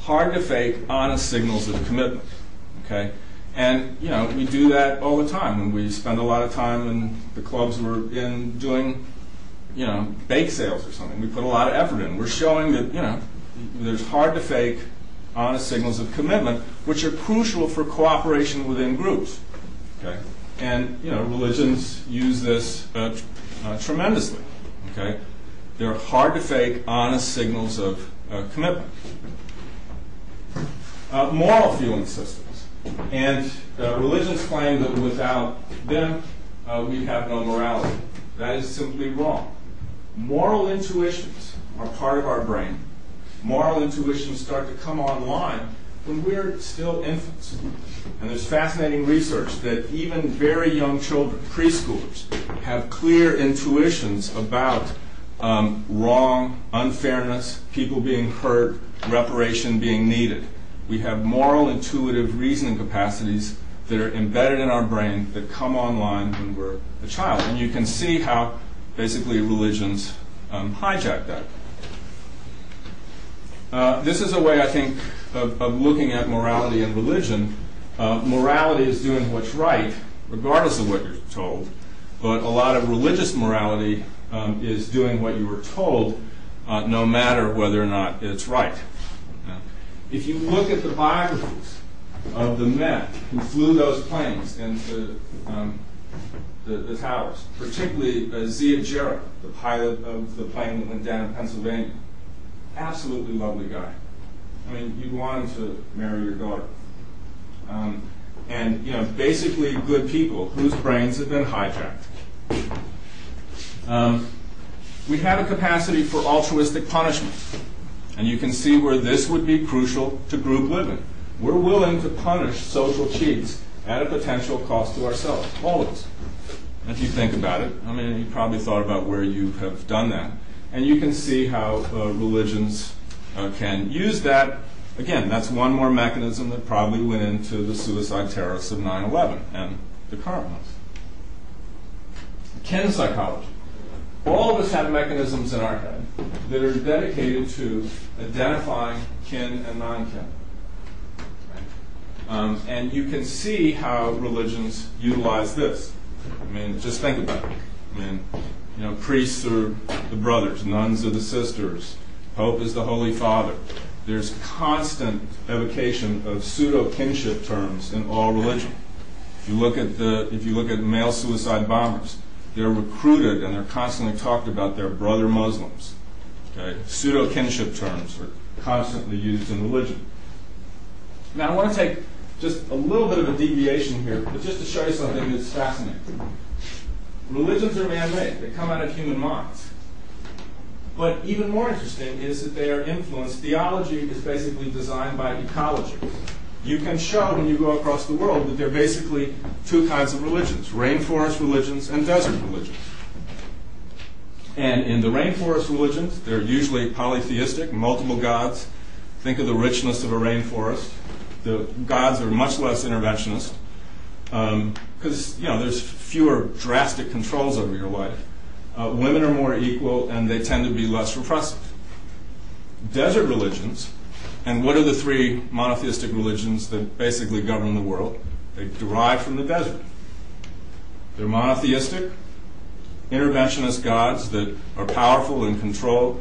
hard to fake, honest signals of commitment. Okay? And, you know, we do that all the time when we spend a lot of time in the clubs we're in doing, you know, bake sales or something. We put a lot of effort in. We're showing that, you know, there's hard to fake, honest signals of commitment, which are crucial for cooperation within groups. Okay? And, you know, religions use this tremendously. Okay? They're hard to fake, honest signals of commitment. Moral feeling systems. And religions claim that without them, we have no morality. That is simply wrong. Moral intuitions are part of our brain. Moral intuitions start to come online when we're still infants. And there's fascinating research that even very young children, preschoolers, have clear intuitions about wrong, unfairness, people being hurt, reparation being needed. We have moral, intuitive reasoning capacities that are embedded in our brain that come online when we're a child. And you can see how basically religions hijack that. This is a way, I think, of looking at morality and religion. Morality is doing what's right, regardless of what you're told. But a lot of religious morality is doing what you were told, no matter whether or not it's right. If you look at the biographies of the men who flew those planes into the towers, particularly Zia Jarrett, the pilot of the plane that went down in Pennsylvania, absolutely lovely guy. I mean, you'd want him to marry your daughter. And, you know, basically good people whose brains have been hijacked. We have a capacity for altruistic punishment. And you can see where this would be crucial to group living. We're willing to punish social cheats at a potential cost to ourselves, always. If you think about it, I mean, you probably thought about where you have done that. And you can see how religions can use that. Again, that's one more mechanism that probably went into the suicide terrorists of 9/11 and the current ones. Kin psychology. All of us have mechanisms in our head that are dedicated to identifying kin and non-kin. Right? And you can see how religions utilize this. I mean, just think about it. I mean, you know, priests are the brothers, nuns are the sisters, Pope is the Holy Father. There's constant evocation of pseudo-kinship terms in all religion. If you look at male suicide bombers, they're recruited and they're constantly talked about their brother Muslims. Okay? Pseudo-kinship terms are constantly used in religion. Now I want to take just a little bit of a deviation here, but just to show you something that's fascinating. Religions are man-made. They come out of human minds. But even more interesting is that they are influenced. Theology is basically designed by ecology. You can show when you go across the world that there are basically two kinds of religions, rainforest religions and desert religions. And in the rainforest religions, they're usually polytheistic, multiple gods. Think of the richness of a rainforest. The gods are much less interventionist because, you know, there's fewer drastic controls over your life. Women are more equal and they tend to be less repressive. Desert religions, and what are the three monotheistic religions that basically govern the world? They derive from the desert. They're monotheistic, interventionist gods that are powerful and control.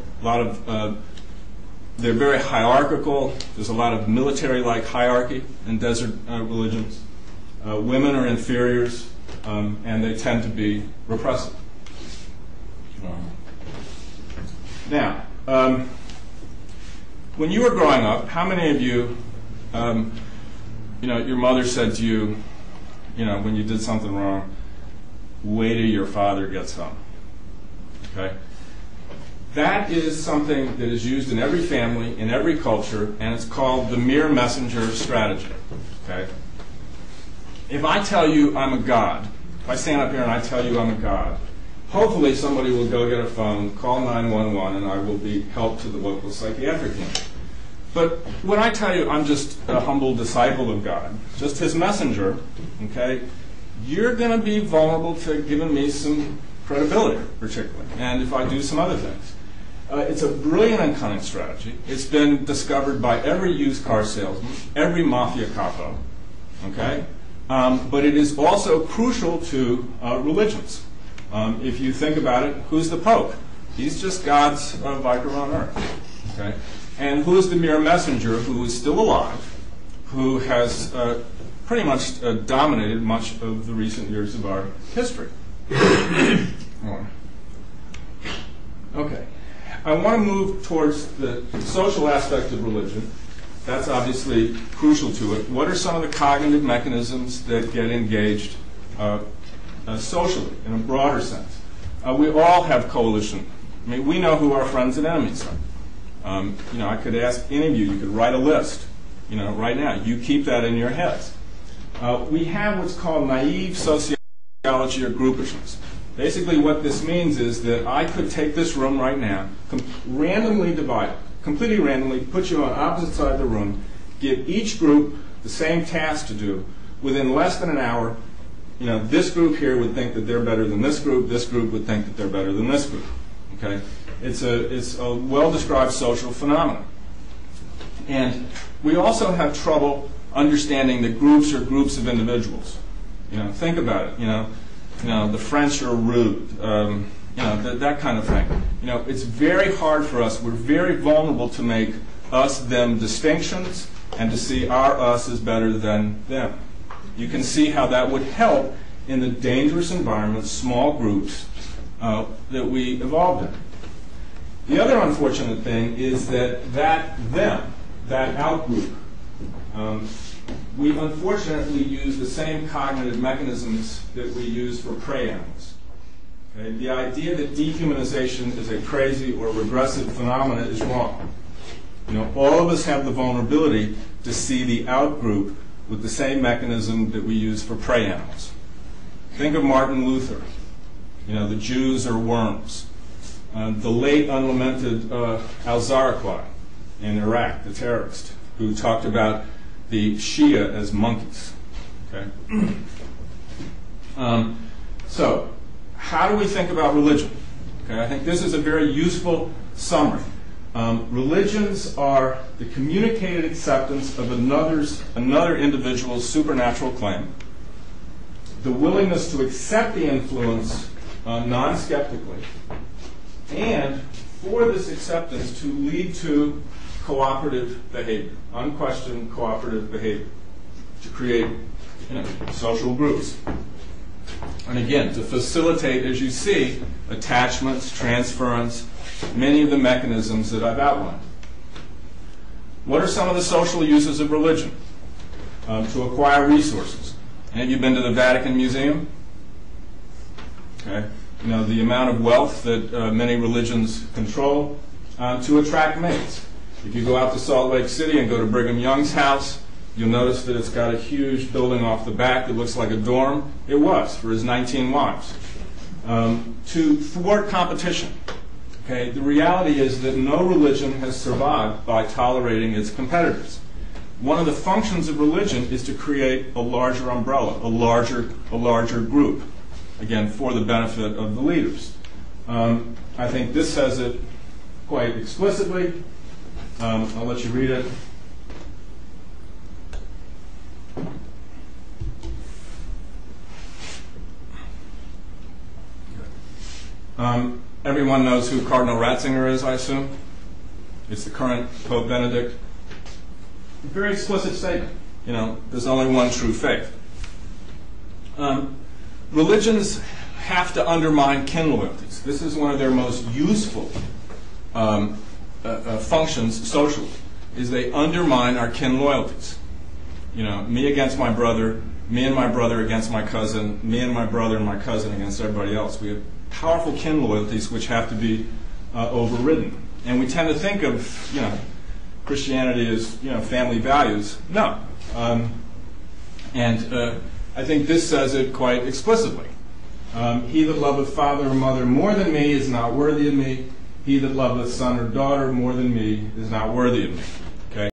They're very hierarchical. There's a lot of military-like hierarchy in desert religions. Women are inferiors, and they tend to be repressive. Now, when you were growing up, how many of you, you know, your mother said to you, you know, when you did something wrong, wait till your father gets home? Okay? That is something that is used in every family, in every culture, and it's called the mere messenger strategy. Okay? If I tell you I'm a god, if I stand up here and I tell you I'm a god, hopefully somebody will go get a phone, call 911, and I will be helped to the local psychiatric unit. But when I tell you I'm just a humble disciple of God, just his messenger, okay, you're going to be vulnerable to giving me some credibility, particularly, and if I do some other things. It's a brilliant and cunning strategy. It's been discovered by every used car salesman, every mafia capo, okay? But it is also crucial to religions. If you think about it, who's the Pope? He's just God's vicar on earth, okay? And who is the mere messenger who is still alive, who has pretty much dominated much of the recent years of our history? Okay. I want to move towards the social aspect of religion. That's obviously crucial to it. What are some of the cognitive mechanisms that get engaged socially in a broader sense? We all have coalition. I mean, we know who our friends and enemies are. I could ask any of you. You could write a list. Right now, you keep that in your heads. We have what's called naive sociology or groupishness. Basically, what this means is that I could take this room right now, randomly divide it, completely randomly, put you on opposite sides of the room, give each group the same task to do. Within less than an hour, this group here would think that they're better than this group would think that they're better than this group. Okay? It's a well-described social phenomenon. And we also have trouble understanding that groups are groups of individuals. Think about it. The French are rude, that kind of thing. It's very hard for us. We're very vulnerable to make us-them distinctions and to see our us as better than them. You can see how that would help in the dangerous environments, small groups, that we evolved in. The other unfortunate thing is that them, that out-group, we unfortunately use the same cognitive mechanisms that we use for prey animals. Okay? The idea that dehumanization is a crazy or regressive phenomenon is wrong. All of us have the vulnerability to see the out-group with the same mechanism that we use for prey animals. Think of Martin Luther. The Jews are worms. The late unlamented al-Zarqawi in Iraq, the terrorist, who talked about the Shia as monkeys. Okay. So, how do we think about religion? Okay, I think this is a very useful summary. Religions are the communicated acceptance of another individual's supernatural claim, the willingness to accept the influence non-skeptically, and for this acceptance to lead to cooperative behavior, unquestioned cooperative behavior, to create social groups. And again, to facilitate, as you see, attachments, transference, many of the mechanisms that I've outlined. What are some of the social uses of religion? To acquire resources. And have you been to the Vatican Museum? Okay. The amount of wealth that many religions control to attract mates. If you go out to Salt Lake City and go to Brigham Young's house, you'll notice that it's got a huge building off the back that looks like a dorm. It was, for his 19 wives. To thwart competition. Okay, the reality is that no religion has survived by tolerating its competitors. One of the functions of religion is to create a larger umbrella, a larger group, again, for the benefit of the leaders. I think this says it quite explicitly. I'll let you read it. Everyone knows who Cardinal Ratzinger is, I assume. It's the current Pope Benedict. A very explicit statement. There's only one true faith. Religions have to undermine kin loyalties. This is one of their most useful functions socially, is they undermine our kin loyalties. Me against my brother, me and my brother against my cousin, me and my brother and my cousin against everybody else. We have powerful kin loyalties which have to be overridden. And we tend to think of, Christianity as, family values. No. And I think this says it quite explicitly. He that loveth father or mother more than me is not worthy of me. He that loveth son or daughter more than me is not worthy of me.